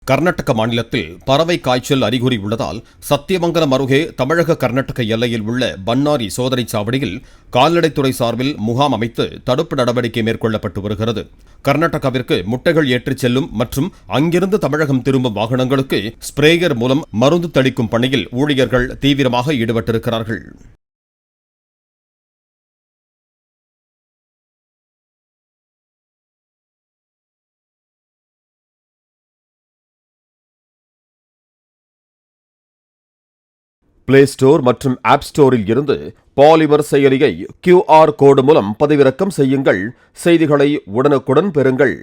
கர்நாடக மாநிலத்தில் பறவை காய்ச்சல் அறிகுறி உள்ளதால் சத்தியமங்கலம் அருகே தமிழக கர்நாடக எல்லையில் உள்ள பன்னாரி சோதனைச் சாவடியில் கால்நடைத்துறை சார்பில் முகாம் அமைத்து தடுப்பு நடவடிக்கை மேற்கொள்ளப்பட்டு வருகிறது. கர்நாடகாவிற்கு முட்டைகள் ஏற்றிச் செல்லும் மற்றும் அங்கிருந்து தமிழகம் திரும்பும் வாகனங்களுக்கு ஸ்பிரேயர் மூலம் மருந்து தெளிக்கும் பணியில் ஊழியர்கள் தீவிரமாக ஈடுபட்டிருக்கிறார்கள். பிளே ஸ்டோர் மற்றும் ஆப் ஸ்டோரில் இருந்து பாலிமர் செயலியை QR கோடு மூலம் பதிவிறக்கம் செய்யுங்கள். செய்திகளை உடனுக்குடன் பெறுங்கள்.